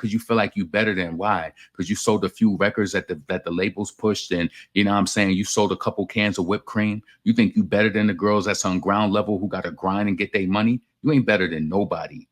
Because you feel like you better than. Why? Because you sold a few records that the labels pushed, and you know what I'm saying, you sold a couple cans of whipped cream. You think you better than the girls that's on ground level who got to grind and get their money? You ain't better than nobody.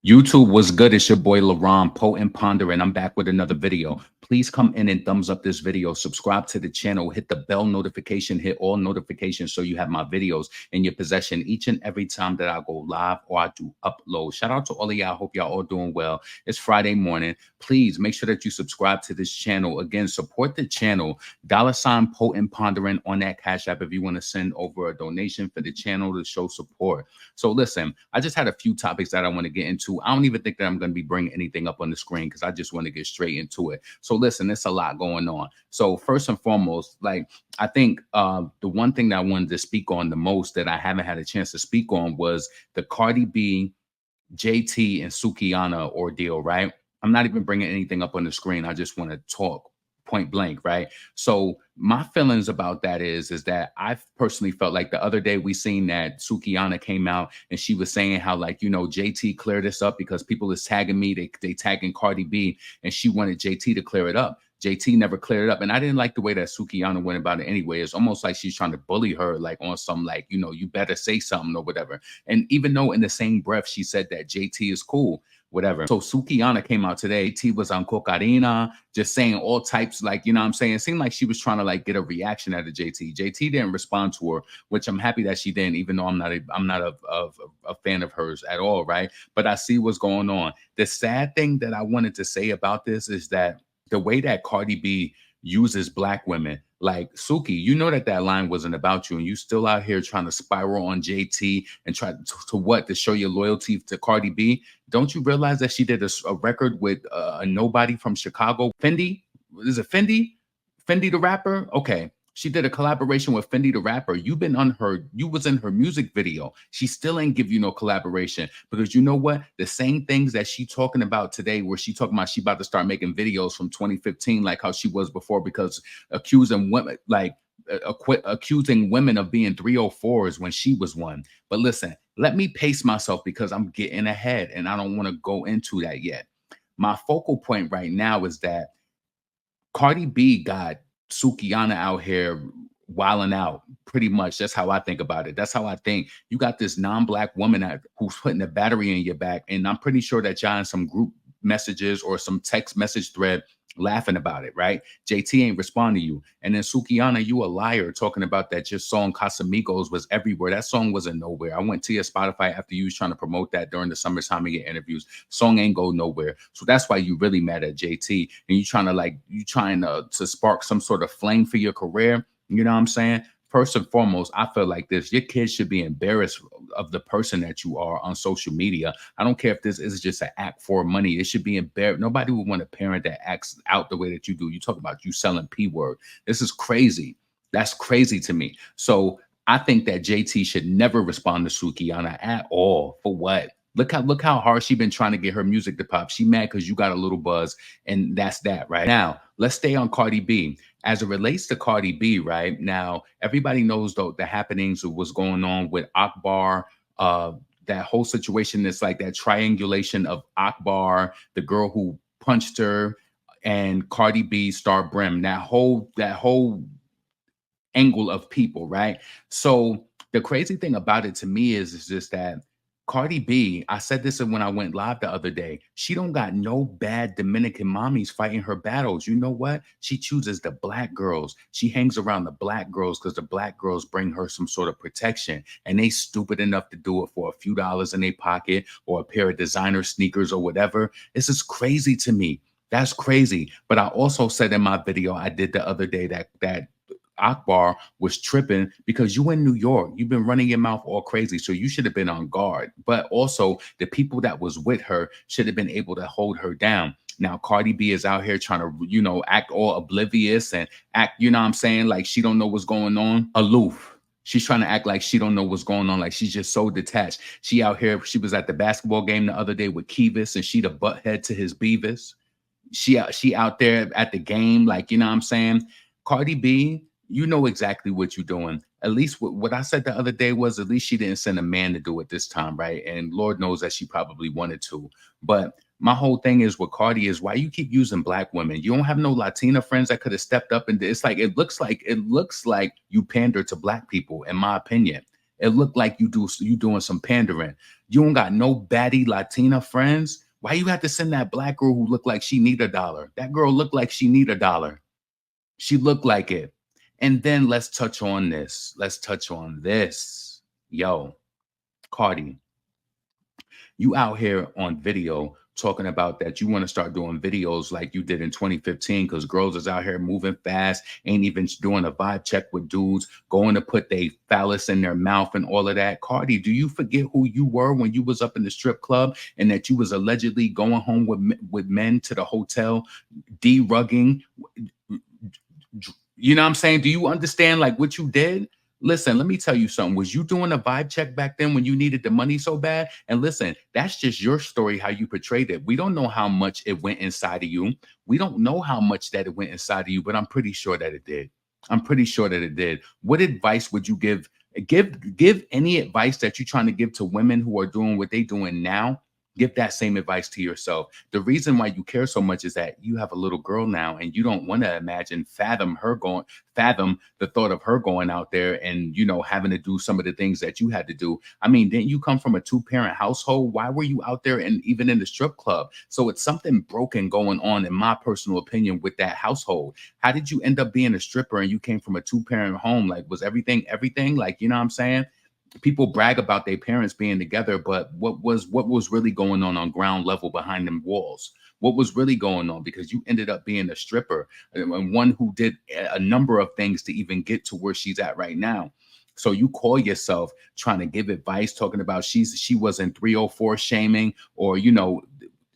YouTube was good. It's your boy LaRon, Potent Pondering. I'm back with another video. Please come in and thumbs up this video. Subscribe to the channel. Hit the bell notification. Hit all notifications so you have my videos in your possession each and every time that I go live or I do upload. Shout out to all of y'all. Hope y'all all doing well. It's Friday morning. Please make sure that you subscribe to this channel. Again, support the channel. $ Potent Pondering on that Cash App if you want to send over a donation for the channel to show support. So listen, I just had a few topics that I want to get into. I don't even think that I'm going to be bringing anything up on the screen because I just want to get straight into it. So listen, there's a lot going on. So first and foremost, like I think the one thing that I wanted to speak on the most that I haven't had a chance to speak on was the Cardi B, JT, and Sukihana ordeal, right? I'm not even bringing anything up on the screen. I just want to talk point blank, right? So my feelings about that is that I personally felt like the other day we seen that Sukihana came out and she was saying how, like, you know, JT cleared this up because people is tagging me, they tagging Cardi B, and she wanted JT to clear it up. JT never cleared it up, and I didn't like the way that Sukihana went about it anyway. It's almost like she's trying to bully her, like on some, like, you know, you better say something or whatever. And even though in the same breath she said that JT is cool, whatever. So Sukihana came out today. T was on cocaina, just saying all types, like, you know what I'm saying? It seemed like she was trying to like get a reaction out of JT. JT didn't respond to her, which I'm happy that she didn't, even though I'm not a fan of hers at all, right? But I see what's going on. The sad thing that I wanted to say about this is that the way that Cardi B uses black women, like Suki, you know that that line wasn't about you, and you still out here trying to spiral on JT and try to what, to show your loyalty to Cardi B. Don't you realize that she did a record with a nobody from Chicago, Fendi? Is it Fendi? Fendi the rapper? Okay. She did a collaboration with Fendi the rapper. You've been on her, you was in her music video. She still ain't give you no collaboration because you know what? The same things that she talking about today, where she talking about she about to start making videos from 2015, like how she was before, because accusing women, like accusing women of being 304s when she was one. But listen, let me pace myself because I'm getting ahead and I don't want to go into that yet. My focal point right now is that Cardi B got Sukihana out here wilding out. Pretty much, that's how I think about it. That's how I think. You got this non-black woman who's putting a battery in your back, and I'm pretty sure that y'all in some group messages or some text message thread laughing about it, right? JT ain't respond to you. And then Sukihana, you a liar, talking about that your song Casamigos was everywhere. That song wasn't nowhere. I went to your Spotify after you was trying to promote that during the summertime of your interviews. Song ain't go nowhere. So that's why you really mad at JT. And you trying to like, you trying to spark some sort of flame for your career. You know what I'm saying? First and foremost, I feel like this. Your kids should be embarrassed of the person that you are on social media. I don't care if this is just an act for money. It should be embarrassed. Nobody would want a parent that acts out the way that you do. You talk about you selling P-word. This is crazy. That's crazy to me. So I think that JT should never respond to Sukihana at all. For what? Look how hard she been trying to get her music to pop. She mad because you got a little buzz, and that's that, right? Now, let's stay on Cardi B. As it relates to Cardi B, right now, everybody knows though the happenings of what's going on with Akbar. That whole situation is like that triangulation of Akbar, the girl who punched her, and Cardi B, Star Brim. That whole angle of people, right? So the crazy thing about it to me is just that Cardi B, I said this when I went live the other day, she don't got no bad Dominican mommies fighting her battles. You know what? She chooses the black girls. She hangs around the black girls because the black girls bring her some sort of protection, and they stupid enough to do it for a few dollars in their pocket or a pair of designer sneakers or whatever. This is crazy to me. That's crazy. But I also said in my video I did the other day that Akbar was tripping because you in New York. You've been running your mouth all crazy. So you should have been on guard. But also the people that was with her should have been able to hold her down. Now, Cardi B is out here trying to, you know, act all oblivious and act, you know what I'm saying, like she don't know what's going on. Aloof. She's trying to act like she don't know what's going on. Like she's just so detached. She out here, she was at the basketball game the other day with Kivas and she the butthead to his Beavis. She out there at the game, like, you know what I'm saying? Cardi B, you know exactly what you're doing. At least what I said the other day was at least she didn't send a man to do it this time, right? And Lord knows that she probably wanted to. But My whole thing is with Cardi is why you keep using black women. You don't have no Latina friends that could have stepped up, and it's like it looks like you pander to black people, in my opinion. It looked like you doing some pandering. You don't got no baddie Latina friends. Why you have to send that black girl who looked like she need a dollar? That girl looked like she need a dollar. She looked like it. And then let's touch on this. Let's touch on this. Yo, Cardi, you out here on video talking about that you want to start doing videos like you did in 2015 because girls is out here moving fast, ain't even doing a vibe check with dudes, going to put their phallus in their mouth and all of that. Cardi, do you forget who you were when you was up in the strip club and that you was allegedly going home with men to the hotel, de-rugging? You know what I'm saying? Do you understand like what you did? Listen, let me tell you something. Was you doing a vibe check back then when you needed the money so bad? And listen, that's just your story, how you portrayed it. We don't know how much it went inside of you. We don't know how much that it went inside of you, but I'm pretty sure that it did. I'm pretty sure that it did. What advice would you give? Give any advice that you're trying to give to women who are doing what they doing now. Give that same advice to yourself. The reason why you care so much is that you have a little girl now and you don't want to fathom the thought of her going out there and, having to do some of the things that you had to do. I mean, didn't you come from a two-parent household? Why were you out there and even in the strip club? So it's something broken going on, in my personal opinion, with that household. How did you end up being a stripper and you came from a two-parent home? Like, was everything? Like, you know what I'm saying? People brag about their parents being together, but what was really going on ground level behind them walls? What was really going on? Because you ended up being a stripper and one who did a number of things to even get to where she's at right now. So you call yourself trying to give advice, talking about she wasn't 304 shaming, or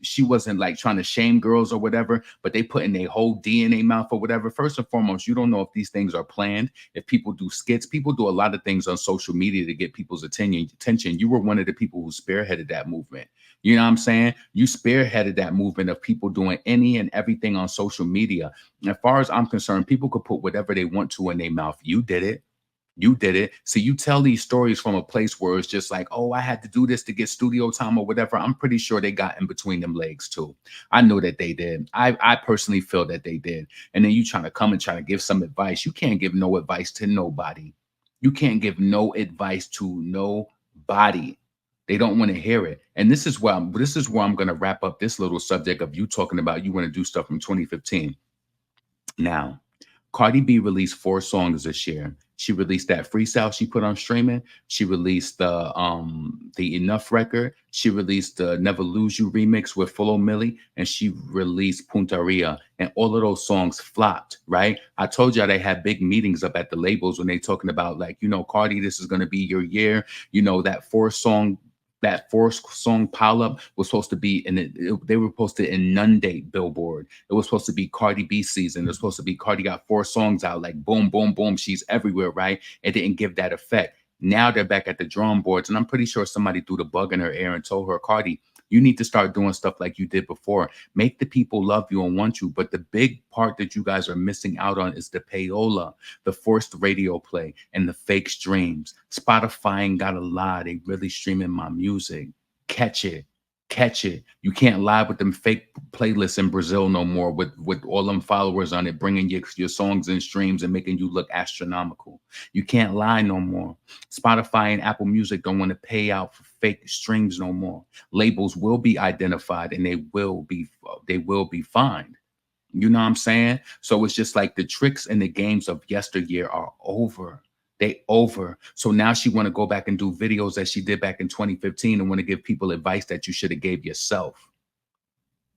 she wasn't like trying to shame girls or whatever, but they put in their whole D in their mouth or whatever. First and foremost, you don't know if these things are planned. If people do skits, people do a lot of things on social media to get people's attention. You were one of the people who spearheaded that movement. You know what I'm saying? You spearheaded that movement of people doing any and everything on social media. As far as I'm concerned, people could put whatever they want to in their mouth. You did it. You did it. So you tell these stories from a place where it's just like, oh, I had to do this to get studio time or whatever. I'm pretty sure they got in between them legs too. I know that they did. I personally feel that they did. And then you trying to come and try to give some advice. You can't give no advice to nobody. You can't give no advice to nobody. They don't want to hear it. And this is where I'm going to wrap up this little subject of you talking about you want to do stuff from 2015. Now, Cardi B released 4 songs this year. She released that freestyle she put on streaming. She released the Enough record. She released the Never Lose You remix with Follow Millie, and she released Puntaria. And all of those songs flopped, right? I told y'all they had big meetings up at the labels when they talking about like, Cardi, this is gonna be your year. That four song pile up was supposed to be they were supposed to inundate Billboard. It was supposed to be Cardi B season. It was supposed to be Cardi got 4 songs out, like boom, boom, boom. She's everywhere, right? It didn't give that effect. Now they're back at the drawing boards, and I'm pretty sure somebody threw the bug in her ear and told her, Cardi, you need to start doing stuff like you did before. Make the people love you and want you. But the big part that you guys are missing out on is the payola, the forced radio play, and the fake streams. Spotify ain't got a lie. They really streaming my music. Catch it. Catch it. You can't lie with them fake playlists in Brazil no more with all them followers on it, bringing your songs and streams and making you look astronomical. You can't lie no more. Spotify and Apple Music don't want to pay out for fake streams no more. Labels will be identified and they will be fined. You know what I'm saying? So it's just like the tricks and the games of yesteryear are over. They over. So now she want to go back and do videos that she did back in 2015 and want to give people advice that you should have gave yourself.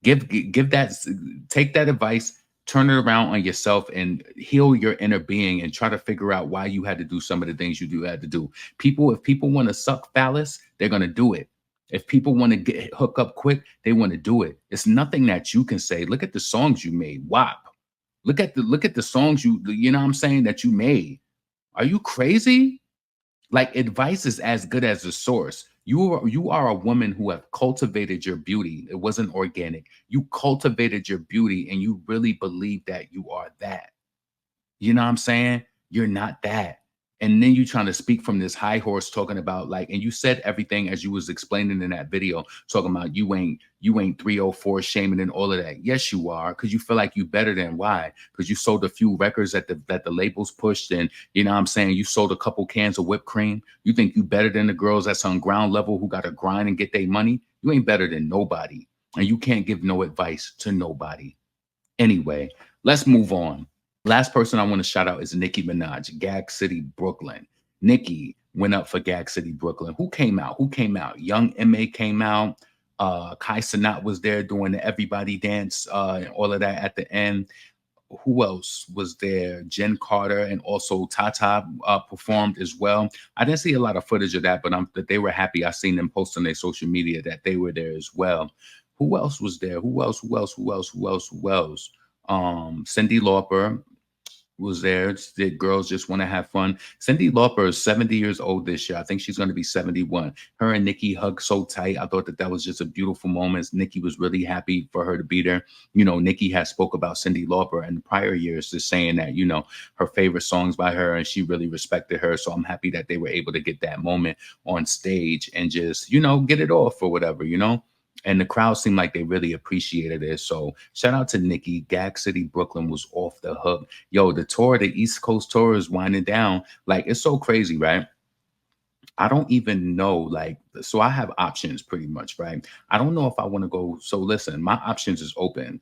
Give that, take that advice, turn it around on yourself and heal your inner being and try to figure out why you had to do some of the things you had to do. If people want to suck phallus, they're going to do it. If people want to get hook up quick, they want to do it. It's nothing that you can say. Look at the songs you made. WAP. Look at the songs you know what I'm saying, that you made. Are you crazy? Like, advice is as good as the source. You are a woman who have cultivated your beauty. It wasn't organic. You cultivated your beauty and you really believe that you are that. You know what I'm saying? You're not that. And then you trying to speak from this high horse talking about like, and you said everything as you was explaining in that video, talking about you ain't 304 shaming and all of that. Yes, you are, because you feel like you better than. Why? Because you sold a few records that the labels pushed, and you know what I'm saying, you sold a couple cans of whipped cream. You think you better than the girls that's on ground level who gotta grind and get their money? You ain't better than nobody. And you can't give no advice to nobody. Anyway, let's move on. Last person I want to shout out is Nicki Minaj, Gag City, Brooklyn. Nicki went up for Gag City, Brooklyn. Who came out? Who came out? Young M.A. came out. Kai Sanat was there doing the Everybody Dance and all of that at the end. Who else was there? Jen Carter and also Tata performed as well. I didn't see a lot of footage of that, but that they were happy. I seen them post on their social media that they were there as well. Who else was there? Who else? Who else? Who else? Who else? Who else? Cyndi Lauper was there. The girls just want to have fun. Cyndi Lauper is 70 years old this year. I think she's going to be 71. Her and Nikki hugged so tight. I thought that was just a beautiful moment. Nikki was really happy for her to be there. You know, Nikki has spoke about Cyndi Lauper in the prior years, just saying that, you know, her favorite songs by her, and she really respected her. So I'm happy that they were able to get that moment on stage and just, you know, get it off or whatever, you know. And the crowd seemed like they really appreciated it. So shout out to Nikki. Gag City, Brooklyn was off the hook. Yo, the tour, the East Coast tour is winding down. Like, it's so crazy, right? I don't even know, like, so I have options pretty much, right? I don't know if I want to go. So listen, my options is open.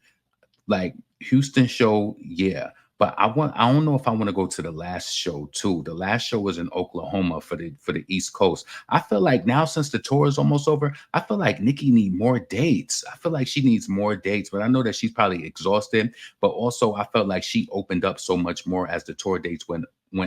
Like Houston show, yeah. But I don't know if I want to go to the last show too. The last show was in Oklahoma for the East Coast. I feel like now since the tour is almost over, I feel like Nikki need more dates. I feel like she needs more dates, but I know that she's probably exhausted. But also I felt like she opened up so much more as the tour dates went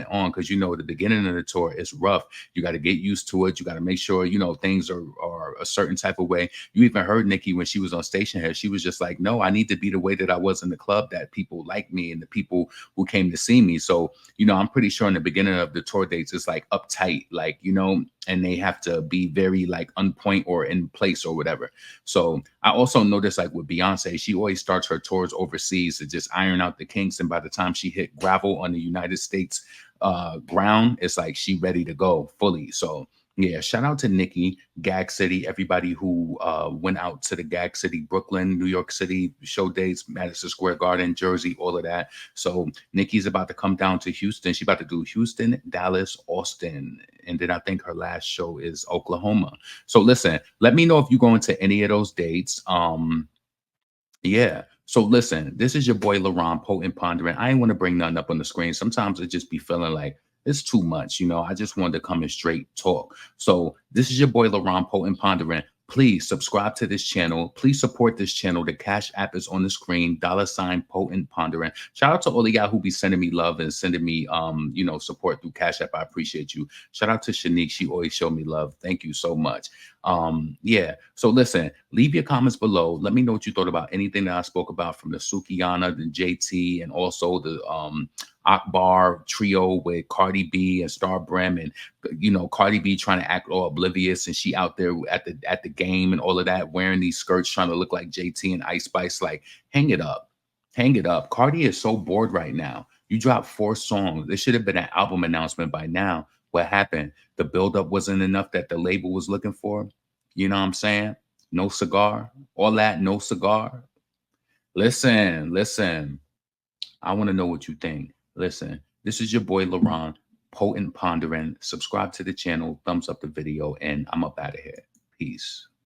on, because you know the beginning of the tour is rough. You got to get used to it. You got to make sure you know things are a certain type of way. You even heard Nikki when she was on station here. She was just like, no, I need to be the way that I was in the club, that people like me and the people who came to see me. So, you know, I'm pretty sure in the beginning of the tour dates, it's like uptight, like, you know, and they have to be very like on point or in place or whatever. So I also noticed like with Beyonce, she always starts her tours overseas to just iron out the kinks. And by the time she hit gravel on the United States ground, it's like she ready to go fully. So yeah, shout out to Nikki, Gag City, everybody who went out to the Gag City, Brooklyn, New York City show dates, Madison Square Garden, Jersey, all of that. So Nikki's about to come down to Houston. She's about to do Houston, Dallas, Austin, and then I think her last show is Oklahoma. So listen, let me know if you go into any of those dates. Yeah. So listen, this is your boy LaRon, Potent Pondering. I ain't want to bring nothing up on the screen. Sometimes it just be feeling like it's too much. You know, I just wanted to come and straight talk. So this is your boy LaRon, Potent Pondering. Please subscribe to this channel. Please support this channel. The Cash App is on the screen. $ Potent Pondering. Shout out to all of y'all who be sending me love and sending me you know, support through Cash App. I appreciate you. Shout out to Shanique. She always show me love. Thank you so much. Yeah. So listen, leave your comments below. Let me know what you thought about anything that I spoke about, from the Sukihana, the JT, and also the Akbar trio with Cardi B and Star Brim, and you know Cardi B trying to act all oblivious, and she out there at the game and all of that, wearing these skirts, trying to look like JT and Ice Spice. Like, hang it up, hang it up. Cardi is so bored right now. You dropped 4 songs. There should have been an album announcement by now. What happened? The buildup wasn't enough that the label was looking for. You know what I'm saying? No cigar, all that, no cigar. Listen, listen. I want to know what you think. Listen, this is your boy LaRon, Potent Pondering. Subscribe to the channel, thumbs up the video, and I'm up out of here. Peace.